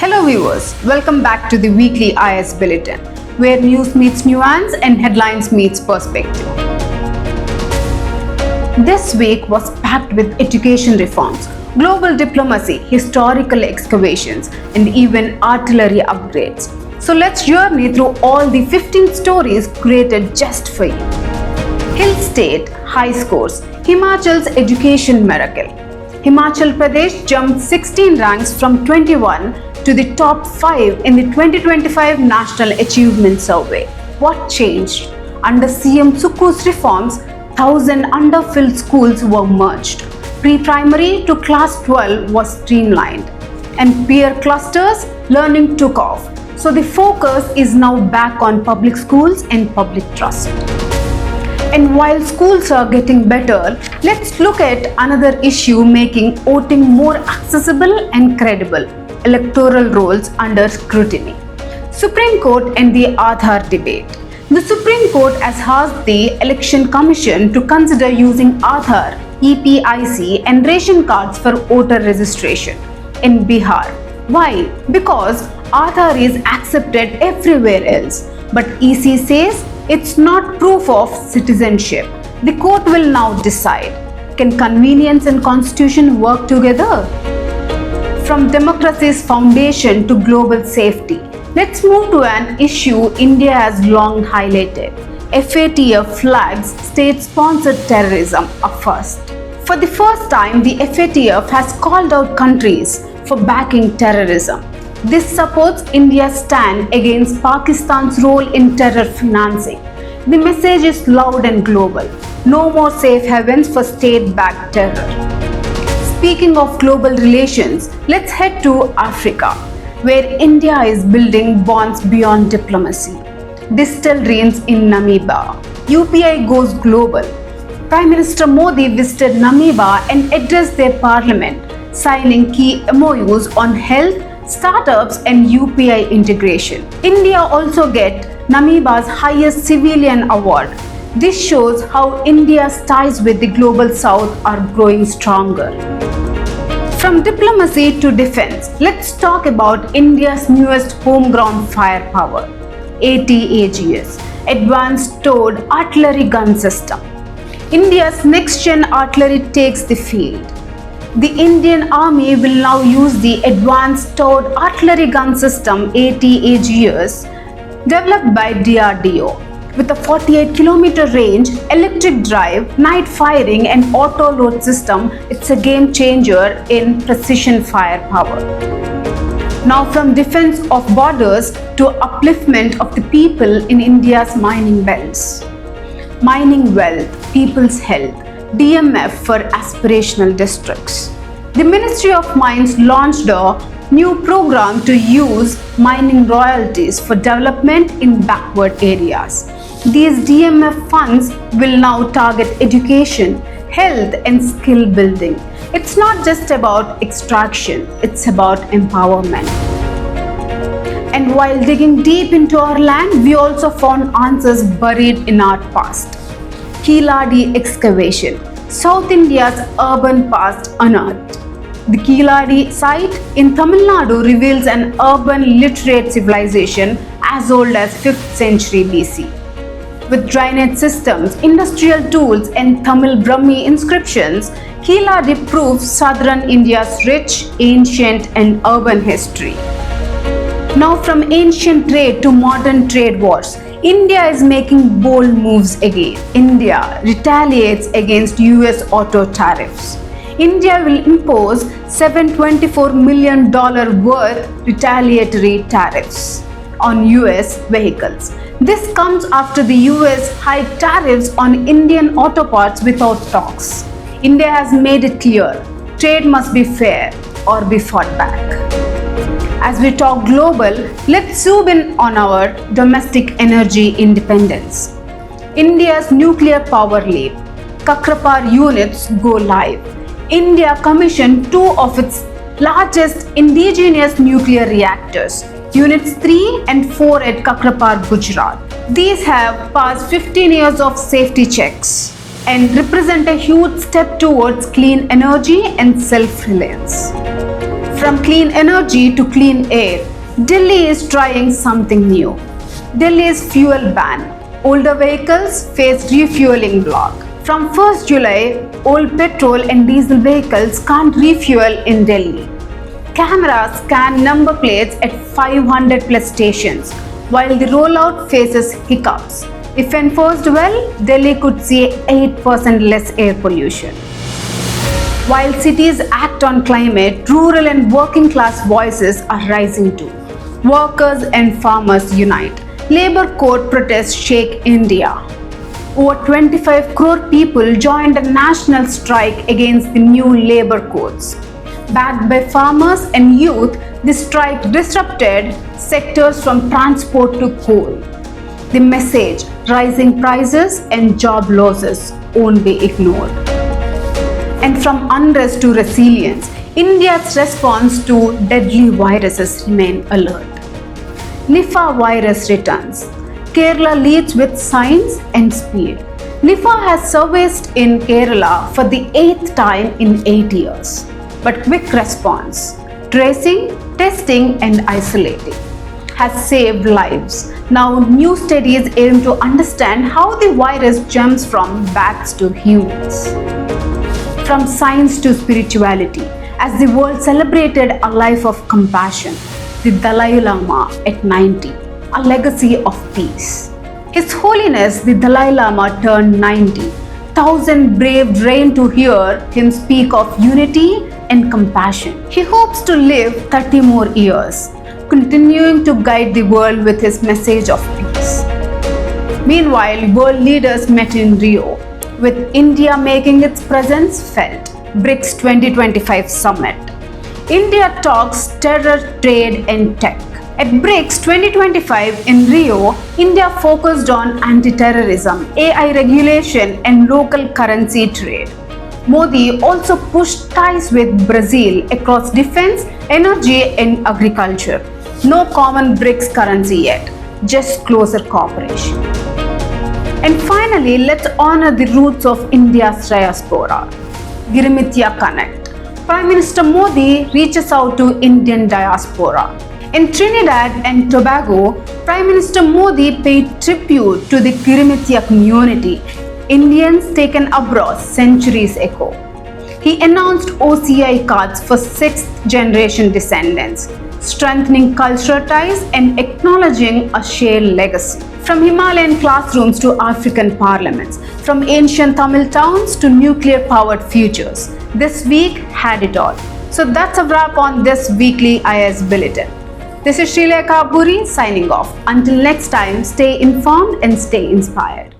Hello viewers, welcome back to the weekly IS Bulletin, where news meets nuance and headlines meets perspective. This week was packed with education reforms, global diplomacy, historical excavations, and even artillery upgrades. So let's journey through all the 15 stories created just for you. Hill State, high scores, Himachal's education miracle. Himachal Pradesh jumped 16 ranks from 21 to the top 5 in the 2025 National Achievement Survey. What changed? Under CM Sukhu's reforms, 1,000 underfilled schools were merged. Pre-primary to class 12 was streamlined. And peer clusters, learning took off. So the focus is now back on public schools and public trust. And while schools are getting better, let's look at another issue making voting more accessible and credible: electoral rolls under scrutiny. Supreme Court and the Aadhaar debate. The Supreme Court has asked the Election Commission to consider using Aadhaar, EPIC and ration cards for voter registration in Bihar. Why? Because Aadhaar is accepted everywhere else, but EC says it's not proof of citizenship. The court will now decide. Can convenience and constitution work together? From democracy's foundation to global safety, let's move to an issue India has long highlighted. FATF flags state-sponsored terrorism, a first. For the first time, the FATF has called out countries for backing terrorism. This supports India's stand against Pakistan's role in terror financing. The message is loud and global. No more safe havens for state-backed terror. Speaking of global relations, let's head to Africa, where India is building bonds beyond diplomacy. This still reigns in Namibia. UPI goes global. Prime Minister Modi visited Namibia and addressed their parliament, signing key MOUs on health, startups and UPI integration. India also gets Namibia's highest civilian award. This shows how India's ties with the global south are growing stronger. From diplomacy to defense, let's talk about India's newest homegrown firepower, ATAGS, Advanced Towed Artillery Gun System. India's next-gen artillery takes the field. The Indian Army will now use the Advanced Towed Artillery Gun System ATAGS developed by DRDO. With a 48-kilometer range, electric drive, night firing and auto-load system, it's a game changer in precision firepower. Now from defense of borders to upliftment of the people in India's mining belts. Mining wealth, people's health, DMF for aspirational districts. The Ministry of Mines launched a new program to use mining royalties for development in backward areas. These DMF funds will now target education, health and skill building. It's not just about extraction, it's about empowerment. And while digging deep into our land, we also found answers buried in our past. Keeladi excavation, South India's urban past unearthed. The Keeladi site in Tamil Nadu reveals an urban literate civilization as old as 5th century BC. With drainage systems, industrial tools and Tamil Brahmi inscriptions, Keeladi proves southern India's rich, ancient and urban history. Now from ancient trade to modern trade wars, India is making bold moves again. India retaliates against US auto tariffs. India will impose $724 million worth retaliatory tariffs on US vehicles. This comes after the US hiked tariffs on Indian auto parts without talks. India has made it clear, trade must be fair or be fought back. As we talk global, let's zoom in on our domestic energy independence. India's nuclear power leap. Kakrapar units go live. India commissioned 2 of its largest indigenous nuclear reactors, Units 3 and 4 at Kakrapar, Gujarat. These have passed 15 years of safety checks and represent a huge step towards clean energy and self-reliance. From clean energy to clean air, Delhi is trying something new. Delhi's fuel ban. Older vehicles face refueling block. From 1st July, old petrol and diesel vehicles can't refuel in Delhi. Cameras scan number plates at 500 plus stations, while the rollout faces hiccups. If enforced well, Delhi could see 8% less air pollution. While cities act on climate, rural and working class voices are rising too. Workers and farmers unite. Labour court protests shake India. Over 25 crore people joined a national strike against the new labour codes. Backed by farmers and youth, the strike disrupted sectors from transport to coal. The message, rising prices and job losses, won't be ignored. And from unrest to resilience, India's response to deadly viruses remain alert. Nipah virus returns. Kerala leads with science and speed. Nipah has surfaced in Kerala for the 8th time in 8 years. But quick response, tracing, testing and isolating has saved lives. Now new studies aim to understand how the virus jumps from bats to humans. From science to spirituality, as the world celebrated a life of compassion, the Dalai Lama at 90, a legacy of peace. His Holiness the Dalai Lama turned 90. 1,000 brave reigned to hear him speak of unity and compassion. He hopes to live 30 more years, continuing to guide the world with his message of peace. Meanwhile, world leaders met in Rio, with India making its presence felt. BRICS 2025 Summit. India talks terror, trade and tech. At BRICS 2025 in Rio, India focused on anti-terrorism, AI regulation and local currency trade. Modi also pushed ties with Brazil across defense, energy and agriculture. No common BRICS currency yet, just closer cooperation. And finally, let's honor the roots of India's diaspora. Girimitya Connect. Prime Minister Modi reaches out to Indian diaspora. In Trinidad and Tobago, Prime Minister Modi paid tribute to the Girimitya community, Indians taken abroad centuries ago. He announced OCI cards for 6th generation descendants, strengthening cultural ties and acknowledging a shared legacy. From Himalayan classrooms to African parliaments, from ancient Tamil towns to nuclear-powered futures, this week had it all. So that's a wrap on this weekly IS Bulletin. This is Srilekha Puri signing off. Until next time, stay informed and stay inspired.